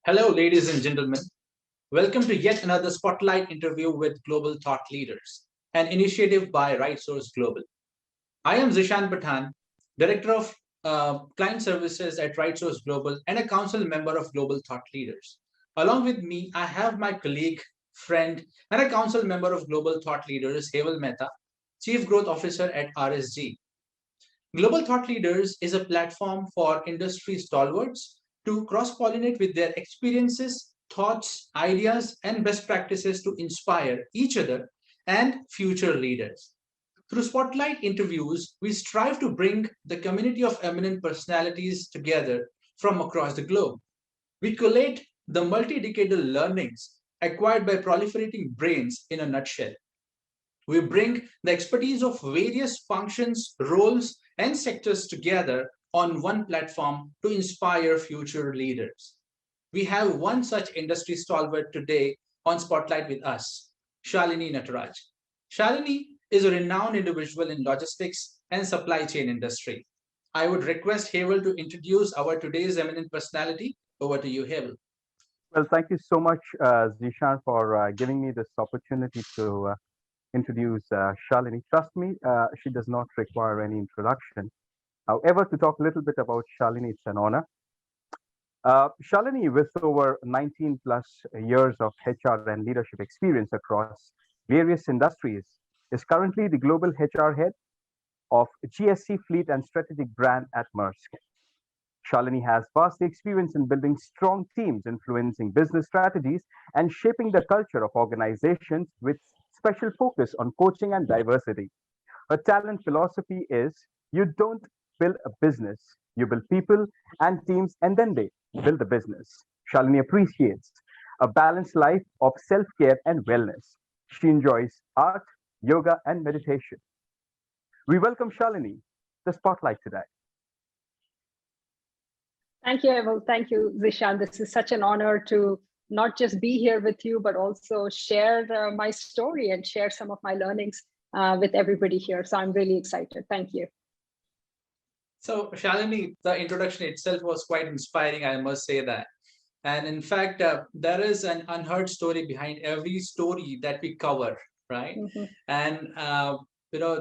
Hello, ladies and gentlemen. Welcome to yet another Spotlight interview with Global Thought Leaders, an initiative by RightSource Global. I am Zishan Pathan, Director of Client Services at RightSource Global and a council member of Global Thought Leaders. Along with me, I have my colleague, friend, and a council member of Global Thought Leaders, Heval Mehta, Chief Growth Officer at RSG. Global Thought Leaders is a platform for industry stalwarts to cross pollinate with their experiences, thoughts, ideas, and best practices to inspire each other and future leaders. Through spotlight interviews, we strive to bring the community of eminent personalities together from across the globe. We collate the multi decadal learnings acquired by proliferating brains in a nutshell. We bring the expertise of various functions, roles, and sectors together on one platform to inspire future leaders. We have one such industry stalwart today on Spotlight with us, Shalini Nataraj. Shalini is a renowned individual in logistics and supply chain industry. I would request Havel to introduce our today's eminent personality. Over to you, Havel. Well, thank you so much, Zishan, for giving me this opportunity to introduce Shalini. Trust me, she does not require any introduction. However, to talk a little bit about Shalini, it's an honor. Shalini, with over 19 plus years of HR and leadership experience across various industries, is currently the global HR head of GSC Fleet and Strategic Brand at Maersk. Shalini has vast experience in building strong teams, influencing business strategies, and shaping the culture of organizations with special focus on coaching and diversity. Her talent philosophy is you don't build a business, you build people and teams, and then they build the business. Shalini appreciates a balanced life of self care and wellness. She enjoys art, yoga, and meditation. We welcome Shalini, the spotlight today. Thank you, Eval. Thank you, Zishan. This is such an honor to not just be here with you, but also share my story and share some of my learnings with everybody here. So I'm really excited. Thank you. So, Shalini, the introduction itself was quite inspiring, I must say that. And in fact, there is an unheard story behind every story that we cover, right? Mm-hmm. And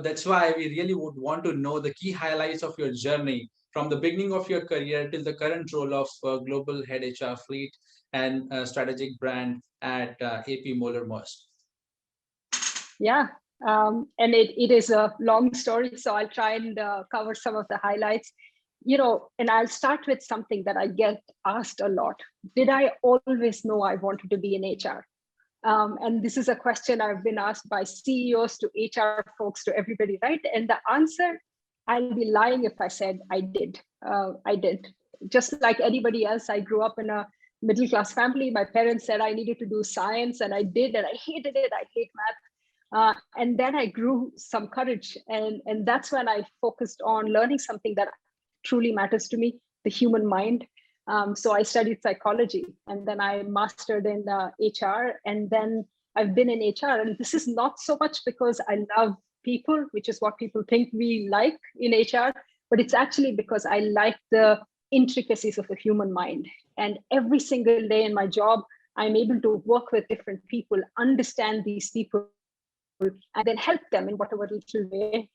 that's why we really would want to know the key highlights of your journey from the beginning of your career till the current role of global head HR fleet and strategic brand at AP Moller Maersk. Yeah, and it is a long story, so I'll try and cover some of the highlights. And I'll start with something that I get asked a lot. Did I always know I wanted to be in HR? And this is a question I've been asked by CEOs to HR folks to everybody, right? And the answer, I'll be lying if I said I did. I did. Just like anybody else, I grew up in a middle-class family. My parents said I needed to do science, and I did, and I hated it. I hate math. And then I grew some courage, and that's when I focused on learning something that truly matters to me, the human mind. So I studied psychology, and then I mastered in HR, and then I've been in HR. And this is not so much because I love people, which is what people think we like in HR, but it's actually because I like the intricacies of the human mind. And every single day in my job, I'm able to work with different people, understand these people, and then help them in whatever little way.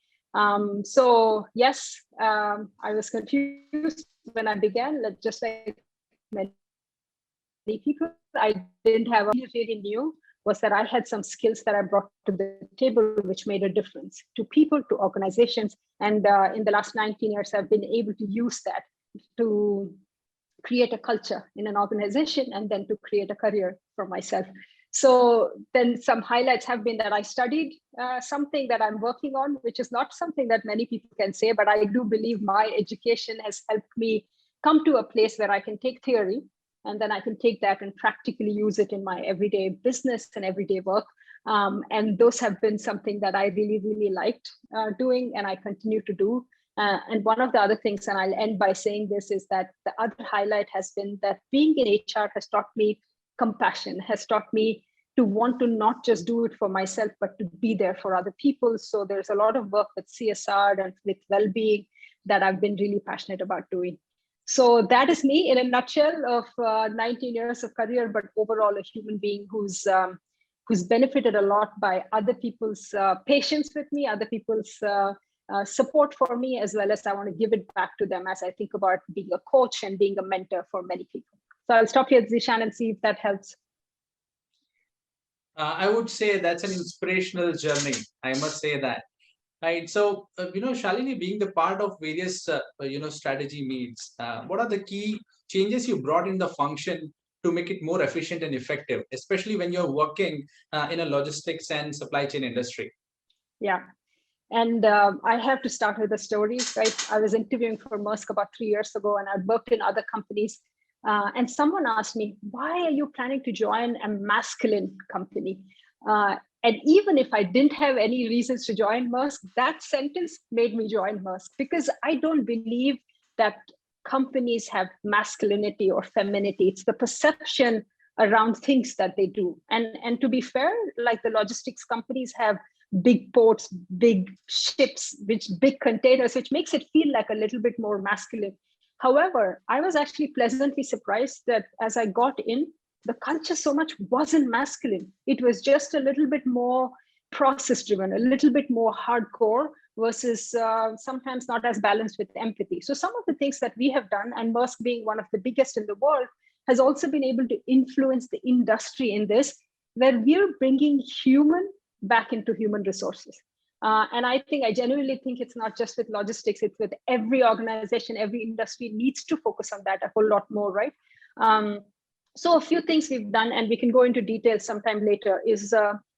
So yes, I was confused when I began, just like many people. I didn't have a really new was that I had some skills that I brought to the table, which made a difference to people, to organizations. And in the last 19 years, I've been able to use that to create a culture in an organization and then to create a career for myself. So then some highlights have been that I studied something that I'm working on, which is not something that many people can say, but I do believe my education has helped me come to a place where I can take theory and then I can take that and practically use it in my everyday business and everyday work. And those have been something that I really, really liked doing, and I continue to do. And one of the other things, and I'll end by saying this, is that the other highlight has been that being in HR has taught me compassion, has taught me to want to not just do it for myself, but to be there for other people. So there's a lot of work with CSR and with well-being that I've been really passionate about doing. So that is me in a nutshell of 19 years of career, but overall a human being who's benefited a lot by other people's patience with me, other people's support for me, as well as I want to give it back to them as I think about being a coach and being a mentor for many people. So I'll stop here, Zishan, and see if that helps. I would say that's an inspirational journey. I must say that. Right. So, Shalini, being the part of various, strategy meets, what are the key changes you brought in the function to make it more efficient and effective, especially when you're working in a logistics and supply chain industry? Yeah. And I have to start with a story, right? I was interviewing for Maersk about 3 years ago, and I'd worked in other companies. And someone asked me, why are you planning to join a masculine company? And even if I didn't have any reasons to join Maersk, that sentence made me join Maersk, because I don't believe that companies have masculinity or femininity. It's the perception around things that they do. And to be fair, like the logistics companies have big ports, big ships, big containers, which makes it feel like a little bit more masculine. However, I was actually pleasantly surprised that as I got in, the culture so much wasn't masculine. It was just a little bit more process driven, a little bit more hardcore versus sometimes not as balanced with empathy. So some of the things that we have done, and Maersk being one of the biggest in the world, has also been able to influence the industry in this, where we're bringing human back into human resources. And I genuinely think it's not just with logistics, it's with every organization, every industry needs to focus on that a whole lot more, right? So a few things we've done, and we can go into details sometime later, is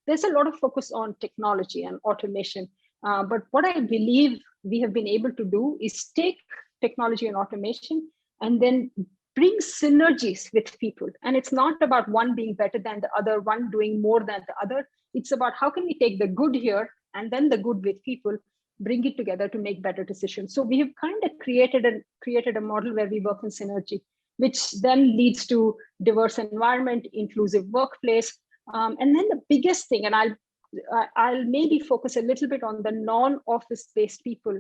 there's a lot of focus on technology and automation. But what I believe we have been able to do is take technology and automation and then bring synergies with people. And it's not about one being better than the other, one doing more than the other. It's about how can we take the good here and then the good with people, bring it together to make better decisions. So we have kind of created a model where we work in synergy, which then leads to diverse environment, inclusive workplace. And then the biggest thing, and I'll maybe focus a little bit on the non-office based people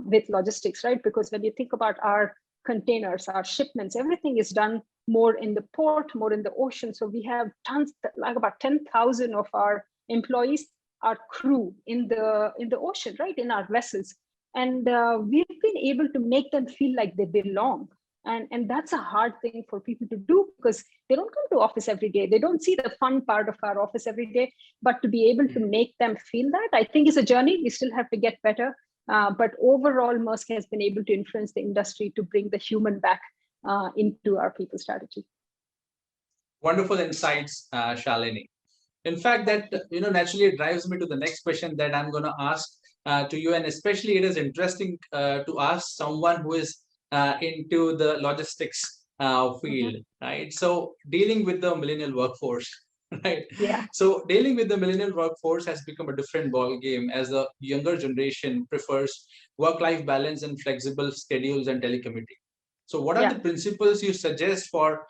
with logistics, right? Because when you think about our containers, our shipments, everything is done more in the port, more in the ocean. So we have tons, like about 10,000 of our employees, our crew in the ocean, right, in our vessels. And we've been able to make them feel like they belong. And that's a hard thing for people to do, because they don't come to office every day. They don't see the fun part of our office every day. But to be able to make them feel that, I think, is a journey. We still have to get better. But overall, Maersk has been able to influence the industry to bring the human back into our people strategy. Wonderful insights, Shalini. In fact, that naturally drives me to the next question that I'm going to ask to you, and especially it is interesting to ask someone who is into the logistics field, right? So dealing with the millennial workforce, right? Yeah. So dealing with the millennial workforce has become a different ball game, as the younger generation prefers work-life balance and flexible schedules and telecommuting. So what are the principles you suggest for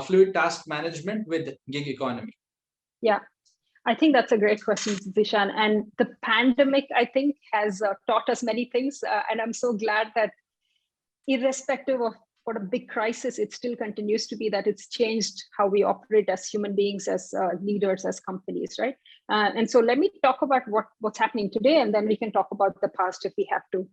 fluid task management with gig economy? Yeah, I think that's a great question, Zishan. And the pandemic, I think, has taught us many things. And I'm so glad that irrespective of what a big crisis, it still continues to be that it's changed how we operate as human beings, as leaders, as companies, right? And so let me talk about what's happening today, and then we can talk about the past if we have to.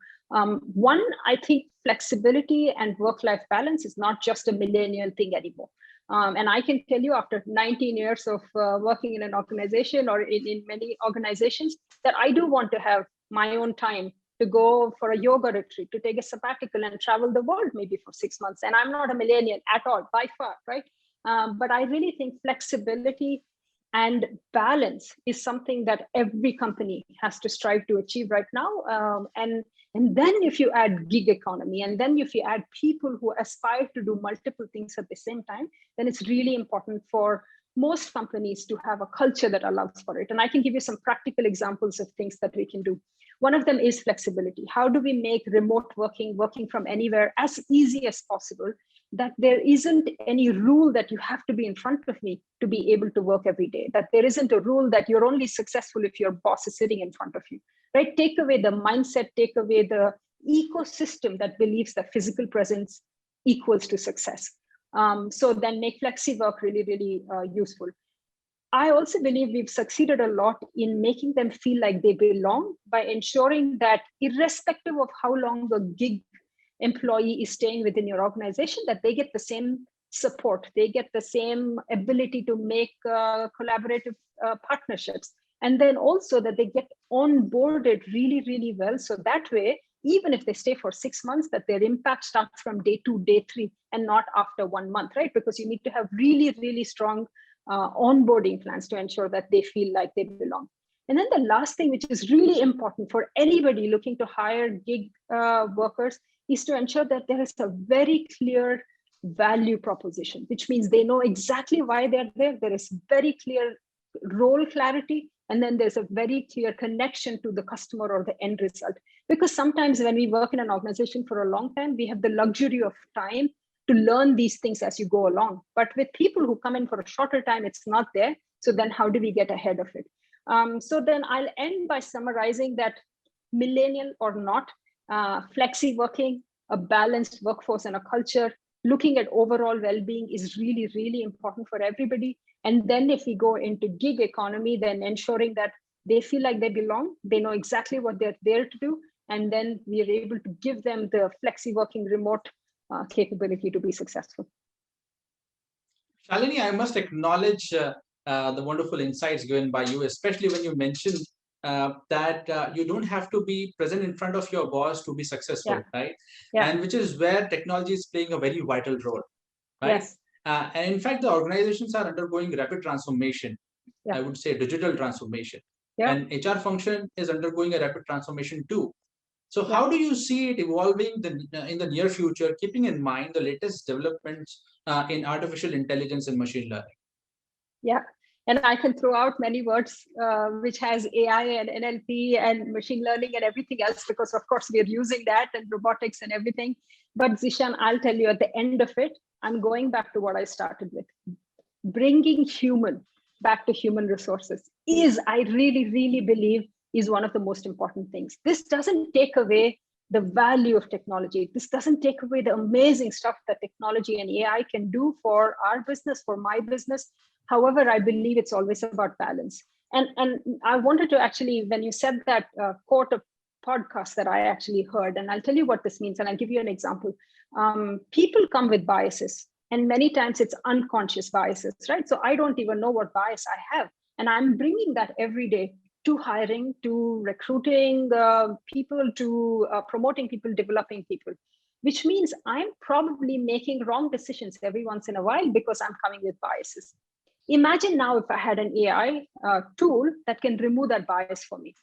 One, I think flexibility and work-life balance is not just a millennial thing anymore. And I can tell you, after 19 years of working in an organization or in many organizations, that I do want to have my own time to go for a yoga retreat, to take a sabbatical and travel the world maybe for 6 months. And I'm not a millennial at all, by far, right? But I really think flexibility and balance is something that every company has to strive to achieve right now. And then if you add gig economy, and then if you add people who aspire to do multiple things at the same time, then it's really important for most companies to have a culture that allows for it. And I can give you some practical examples of things that we can do. One of them is flexibility. How do we make remote working from anywhere as easy as possible, that there isn't any rule that you have to be in front of me to be able to work every day, that there isn't a rule that you're only successful if your boss is sitting in front of you, right? Take away the mindset, take away the ecosystem that believes that physical presence equals to success. So then make flexi work really, really useful. I also believe we've succeeded a lot in making them feel like they belong by ensuring that irrespective of how long a gig employee is staying within your organization, that they get the same support, they get the same ability to make collaborative partnerships, and then also that they get onboarded really, really well. So that way, even if they stay for 6 months, that their impact starts from day 2, day 3, and not after 1 month, right? Because you need to have really, really strong onboarding plans to ensure that they feel like they belong. And then the last thing, which is really important for anybody looking to hire gig workers, is to ensure that there is a very clear value proposition, which means they know exactly why they're there. There is very clear role clarity, and then there's a very clear connection to the customer or the end result. Because sometimes when we work in an organization for a long time, we have the luxury of time to learn these things as you go along. But with people who come in for a shorter time, it's not there. So then how do we get ahead of it? So then I'll end by summarizing that millennial or not, flexi working, a balanced workforce and a culture, looking at overall well-being is really, really important for everybody. And then if we go into gig economy, then ensuring that they feel like they belong, they know exactly what they're there to do, and then we are able to give them the flexi working remote capability to be successful. Shalini, I must acknowledge the wonderful insights given by you, especially when you mentioned that you don't have to be present in front of your boss to be successful, right? And which is where technology is playing a very vital role, right? Yes. And in fact, the organizations are undergoing rapid transformation. I would say digital transformation. And HR function is undergoing a rapid transformation too. So how do you see it evolving in the near future, keeping in mind the latest developments in artificial intelligence and machine learning? Yeah, and I can throw out many words which has AI and NLP and machine learning and everything else, because of course we're using that and robotics and everything. But Zishan, I'll tell you at the end of it, I'm going back to what I started with. Bringing human back to human resources is, I really, really believe, is one of the most important things. This doesn't take away the value of technology. This doesn't take away the amazing stuff that technology and AI can do for our business, for my business. However, I believe it's always about balance. And I wanted to actually, when you said that quote of podcast that I actually heard, and I'll tell you what this means, and I'll give you an example. People come with biases, and many times it's unconscious biases, right? So I don't even know what bias I have. And I'm bringing that every day to hiring, to recruiting people, to promoting people, developing people, which means I'm probably making wrong decisions every once in a while because I'm coming with biases. Imagine now if I had an AI tool that can remove that bias for me,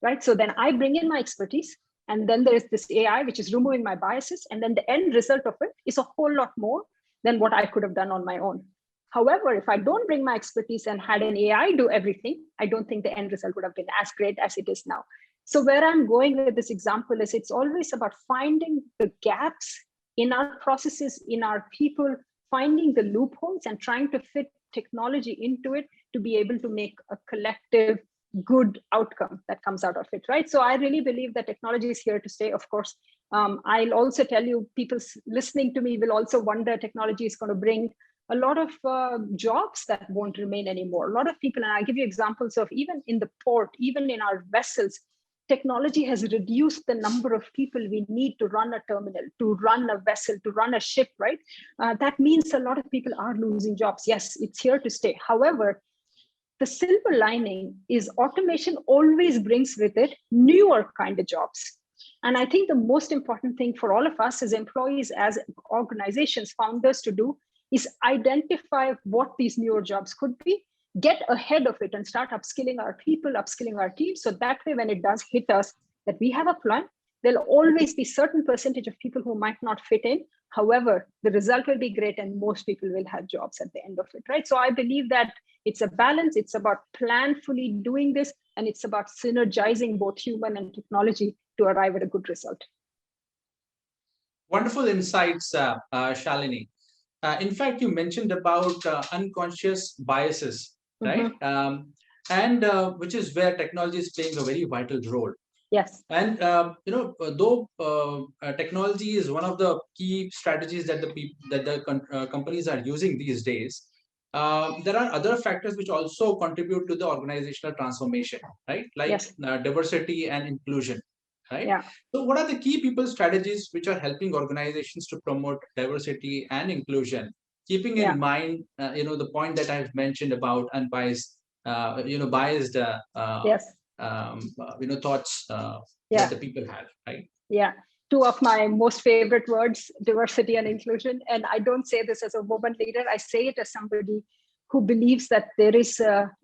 right? So then I bring in my expertise, and then there's this AI which is removing my biases, and then the end result of it is a whole lot more than what I could have done on my own. However, if I don't bring my expertise and had an AI do everything, I don't think the end result would have been as great as it is now. So where I'm going with this example is it's always about finding the gaps in our processes, in our people, finding the loopholes and trying to fit technology into it to be able to make a collective good outcome that comes out of it, right? So I really believe that technology is here to stay, of course. I'll also tell you, people listening to me will also wonder technology is going to bring a lot of jobs that won't remain anymore. A lot of people, and I'll give you examples of even in the port, even in our vessels, technology has reduced the number of people we need to run a terminal, to run a vessel, to run a ship, right? That means a lot of people are losing jobs. Yes, it's here to stay. However, the silver lining is automation always brings with it newer kind of jobs. And I think the most important thing for all of us as employees, as organizations, founders to do is identify what these newer jobs could be, get ahead of it and start upskilling our people, upskilling our teams. So that way, when it does hit us, that we have a plan, there'll always be certain percentage of people who might not fit in. However, the result will be great and most people will have jobs at the end of it, right? So I believe that it's a balance. It's about planfully doing this, and it's about synergizing both human and technology to arrive at a good result. Wonderful insights, Shalini. In fact, you mentioned about unconscious biases, right? And which is where technology is playing a very vital role. Yes. And though technology is one of the key strategies that the companies are using these days, there are other factors which also contribute to the organizational transformation, right? Like Yes. Diversity and inclusion, right? Yeah. So, what are the key people strategies which are helping organizations to promote diversity and inclusion, keeping Yeah. in mind, the point that I've mentioned about unbiased, biased, Yes. thoughts that Yeah. the people have, right? Yeah. Two of my most favorite words, diversity and inclusion. And I don't say this as a woman leader. I say it as somebody who believes that there is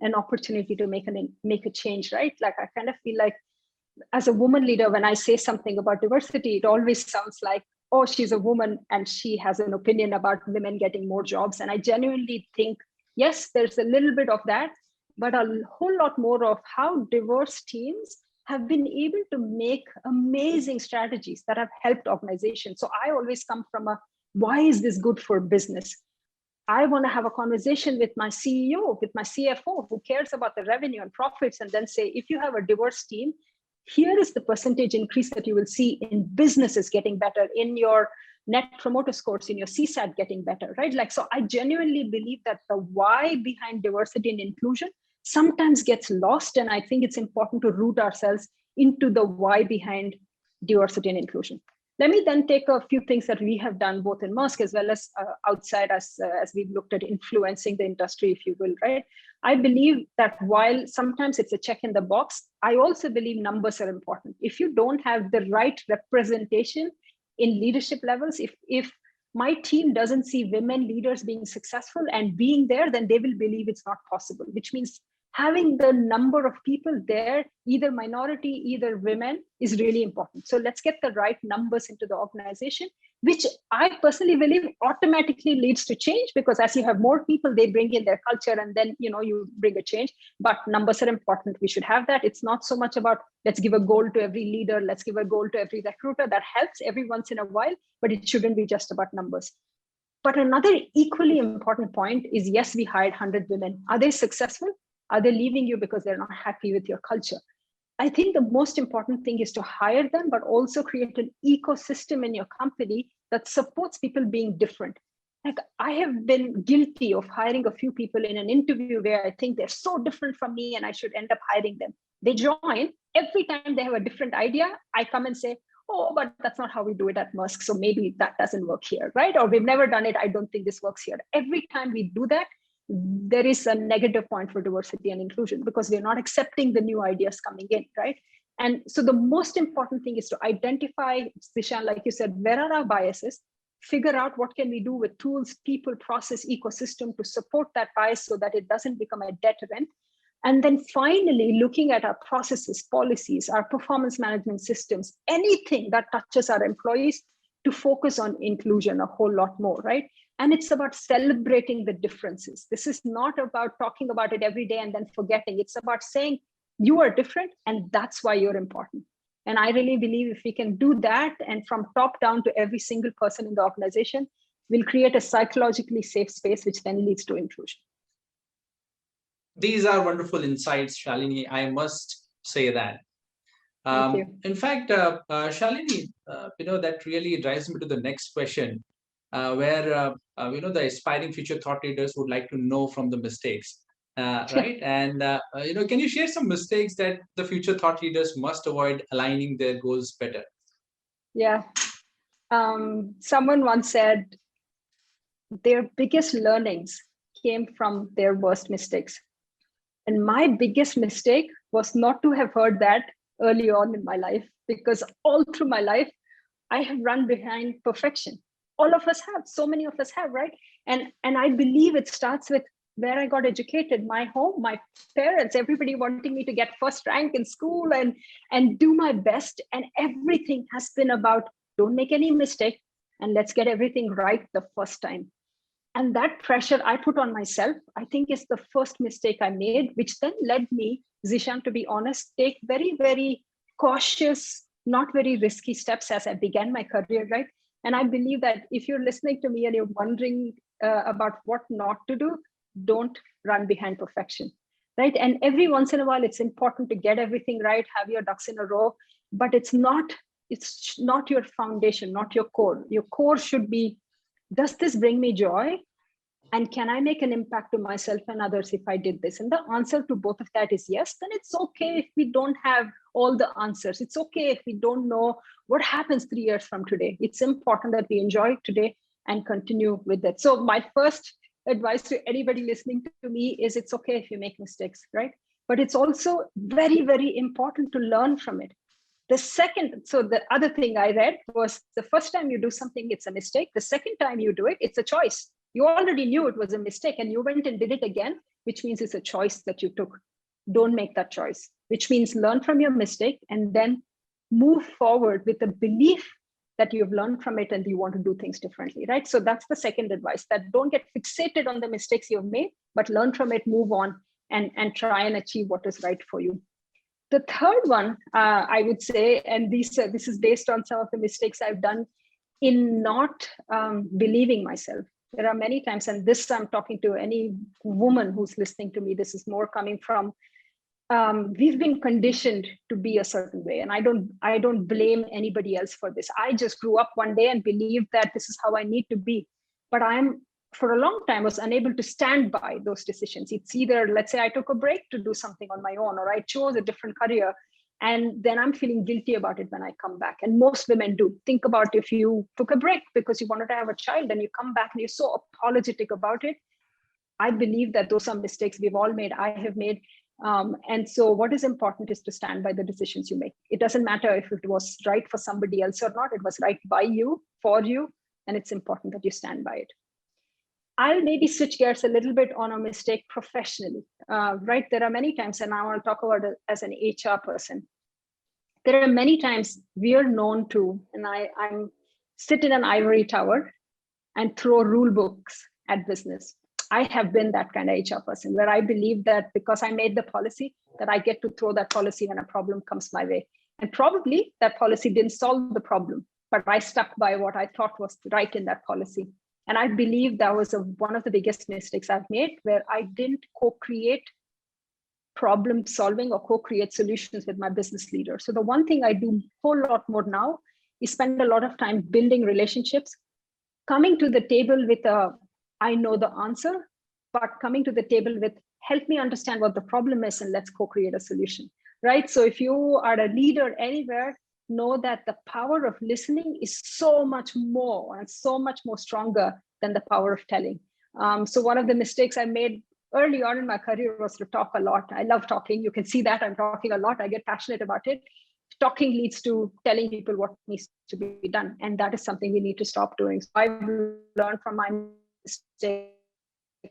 an opportunity to make a change, right? Like I kind of feel like as a woman leader, when I say something about diversity, it always sounds like, oh, she's a woman and she has an opinion about women getting more jobs. And I genuinely think, yes, there's a little bit of that, but a whole lot more of how diverse teams have been able to make amazing strategies that have helped organizations. So I always come from a, why is this good for business? I want to have a conversation with my CEO, with my CFO, who cares about the revenue and profits, and then say, if you have a diverse team, here is the percentage increase that you will see in businesses getting better, in your net promoter scores, in your CSAT getting better, right? Like, so I genuinely believe that the why behind diversity and inclusion sometimes gets lost. And I think it's important to root ourselves into the why behind diversity and inclusion. Let me then take a few things that we have done both in Maersk as well as outside as we've looked at influencing the industry, if you will, right? I believe that while sometimes it's a check in the box, I also believe numbers are important. If you don't have the right representation in leadership levels, if my team doesn't see women leaders being successful and being there, then they will believe it's not possible, which means having the number of people there, either minority, either women, is really important. So let's get the right numbers into the organization, which I personally believe automatically leads to change, because as you have more people, they bring in their culture and then you bring a change. But numbers are important. We should have that. It's not so much about let's give a goal to every leader, let's give a goal to every recruiter. That helps every once in a while, but it shouldn't be just about numbers. But another equally important point is, yes, we hired 100 women. Are they successful? Are they leaving you because they're not happy with your culture? I think the most important thing is to hire them, but also create an ecosystem in your company that supports people being different. Like, I have been guilty of hiring a few people in an interview where I think they're so different from me and I should end up hiring them. They join, every time they have a different idea, I come and say, oh, but that's not how we do it at Maersk, so maybe that doesn't work here, right? Or we've never done it, I don't think this works here. Every time we do that, there is a negative point for diversity and inclusion, because we're not accepting the new ideas coming in, right? And so the most important thing is to identify, Zishan, like you said, where are our biases? Figure out what can we do with tools, people, process, ecosystem to support that bias so that it doesn't become a deterrent. And then finally, looking at our processes, policies, our performance management systems, anything that touches our employees, to focus on inclusion a whole lot more, right? And it's about celebrating the differences. This is not about talking about it every day and then forgetting. It's about saying you are different and that's why you're important. And I really believe if we can do that, and from top down to every single person in the organization, we'll create a psychologically safe space, which then leads to inclusion. These are wonderful insights, Shalini. I must say that. Thank you. In fact, Shalini, that really drives me to the next question, where the aspiring future thought leaders would like to know from the mistakes, right? And can you share some mistakes that the future thought leaders must avoid aligning their goals better? Yeah. Someone once said their biggest learnings came from their worst mistakes. And my biggest mistake was not to have heard that early on in my life, because all through my life, I have run behind perfection. All of us have, so many of us have, right? And I believe it starts with where I got educated, my home, my parents, everybody wanting me to get first rank in school and do my best. And everything has been about don't make any mistake and let's get everything right the first time. And that pressure I put on myself, I think, is the first mistake I made, which then led me, Zishan, to be honest, take very, very cautious, not very risky steps as I began my career, right? And I believe that if you're listening to me and you're wondering about what not to do, don't run behind perfection, right? And every once in a while, it's important to get everything right, have your ducks in a row. but it's not your foundation, not your core. Your core should be, does this bring me joy? And can I make an impact to myself and others if I did this? And the answer to both of that is yes. Then it's okay if we don't have all the answers. It's okay if we don't know what happens 3 years from today. It's important that we enjoy today and continue with that. So my first advice to anybody listening to me is, it's okay if you make mistakes, right? But it's also very, very important to learn from it. The other thing I read was, the first time you do something, it's a mistake. The second time you do it, it's a choice. You already knew it was a mistake and you went and did it again, which means it's a choice that you took. Don't make that choice, which means learn from your mistake and then move forward with the belief that you've learned from it and you want to do things differently, right? So that's the second advice, that don't get fixated on the mistakes you've made, but learn from it, move on, and try and achieve what is right for you. The third one, I would say, and this is based on some of the mistakes I've done in not believing myself. There are many times, and this I'm talking to any woman who's listening to me, this is more coming from, we've been conditioned to be a certain way. And I don't blame anybody else for this. I just grew up one day and believed that this is how I need to be. But for a long time, was unable to stand by those decisions. It's either, let's say I took a break to do something on my own, or I chose a different career, and then I'm feeling guilty about it when I come back. And most women do. Think about if you took a break because you wanted to have a child and you come back and you're so apologetic about it. I believe that those are mistakes we've all made. I have made. And so what is important is to stand by the decisions you make. It doesn't matter if it was right for somebody else or not. It was right by you, for you, and it's important that you stand by it. I'll maybe switch gears a little bit on a mistake professionally, right? There are many times, and I want to talk about it as an HR person. There are many times we are known to, and I'm sit in an ivory tower and throw rule books at business. I have been that kind of HR person where I believe that because I made the policy, that I get to throw that policy when a problem comes my way. And probably that policy didn't solve the problem, but I stuck by what I thought was right in that policy. And I believe that was one of the biggest mistakes I've made, where I didn't co-create problem solving or co-create solutions with my business leader. So the one thing I do a whole lot more now is spend a lot of time building relationships, coming to the table with I know the answer, but coming to the table with, help me understand what the problem is and let's co-create a solution, right? So if you are a leader anywhere, know that the power of listening is so much more and so much more stronger than the power of telling. So one of the mistakes I made early on in my career was to talk a lot. I love talking. You can see that I'm talking a lot. I get passionate about it. Talking leads to telling people what needs to be done. And that is something we need to stop doing. So I've learned from my mistake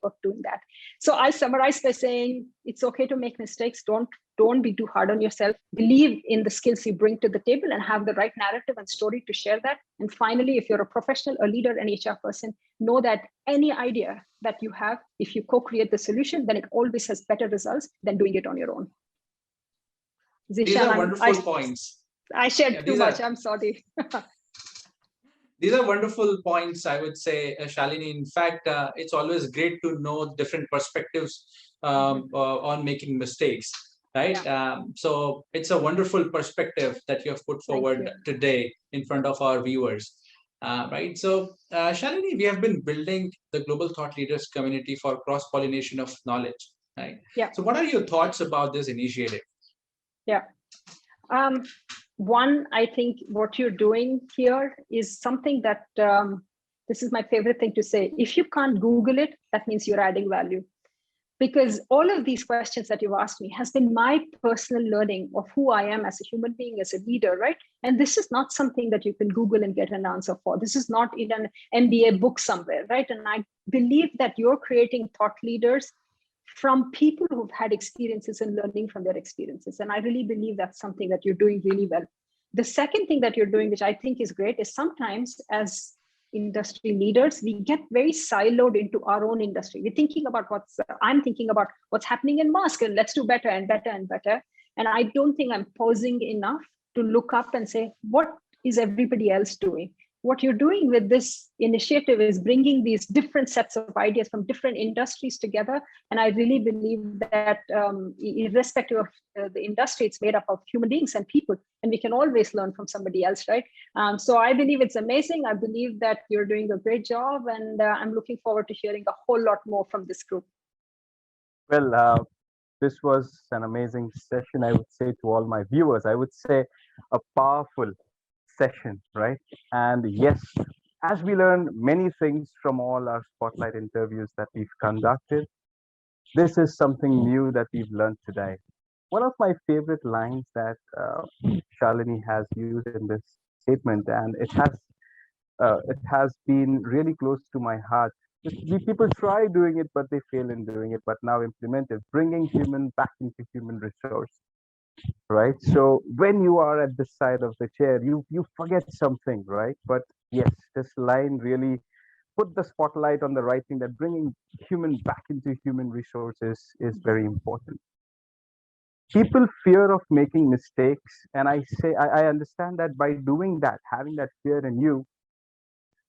of doing that. So I summarize by saying it's okay to make mistakes. Don't be too hard on yourself. Believe in the skills you bring to the table and have the right narrative and story to share that. And finally, if you're a professional, a leader, an HR person, know that any idea that you have, if you co-create the solution, then it always has better results than doing it on your own. Zishan, these are wonderful points. I shared too much. I'm sorry. These are wonderful points, I would say, Shalini. In fact, it's always great to know different perspectives on making mistakes, right? Yeah. So it's a wonderful perspective that you have put forward today in front of our viewers, right? So, Shalini, we have been building the Global Thought Leaders community for cross-pollination of knowledge, right? Yeah. So what are your thoughts about this initiative? Yeah. One, I think what you're doing here is something that, this is my favorite thing to say. If you can't Google it, that means you're adding value. Because all of these questions that you've asked me has been my personal learning of who I am as a human being, as a leader, right? And this is not something that you can Google and get an answer for. This is not in an MBA book somewhere, right? And I believe that you're creating thought leaders from people who've had experiences and learning from their experiences. And I really believe that's something that you're doing really well. The second thing that you're doing, which I think is great, is sometimes as industry leaders, we get very siloed into our own industry. We're thinking about I'm thinking about what's happening in Maersk, and let's do better and better and better. And I don't think I'm pausing enough to look up and say, what is everybody else doing? what you're doing with this initiative is bringing these different sets of ideas from different industries together. And I really believe that irrespective of the industry, it's made up of human beings and people, and we can always learn from somebody else, right? So I believe it's amazing. I believe that you're doing a great job, and I'm looking forward to hearing a whole lot more from this group. Well, this was an amazing session, I would say, to all my viewers. I would say a powerful session, right? And yes, as we learn many things from all our spotlight interviews that we've conducted, this is something new that we've learned today. One of my favorite lines that Shalini has used in this statement, and it has been really close to my heart. People try doing it, but they fail in doing it. But now implement it, bringing human back into human resource, right? So when you are at this side of the chair, you forget something, right? But yes, this line really put the spotlight on the right thing, that bringing human back into human resources is very important. People fear of making mistakes, and I understand that by doing that, having that fear in you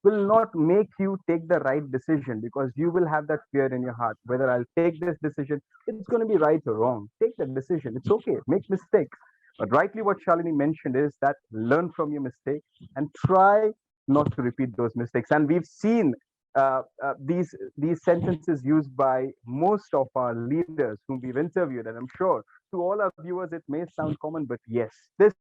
will not make you take the right decision, because you will have that fear in your heart whether I'll take this decision, it's going to be right or wrong. Take the decision, it's okay, make mistakes. But rightly what Shalini mentioned is that learn from your mistakes and try not to repeat those mistakes. And we've seen these sentences used by most of our leaders whom we've interviewed, and I'm sure to all our viewers it may sound common, but yes, this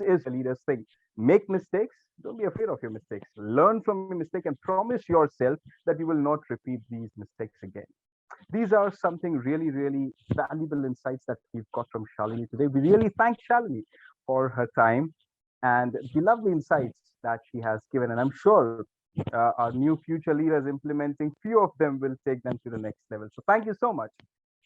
is a leader's thing. Make mistakes. Don't be afraid of your mistakes. Learn from your mistake and promise yourself that you will not repeat these mistakes again. These are something really, really valuable insights that we've got from Shalini today. We really thank Shalini for her time and the lovely insights that she has given. And I'm sure our new future leaders implementing, few of them will take them to the next level. So thank you so much,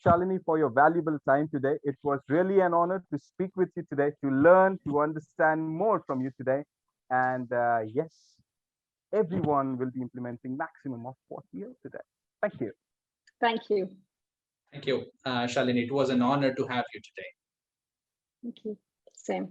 Shalini, for your valuable time today. It was really an honor to speak with you today, to learn, to understand more from you today. And yes, everyone will be implementing maximum of what we heard today. Thank you. Thank you. Thank you, Shalini. It was an honor to have you today. Thank you. Same.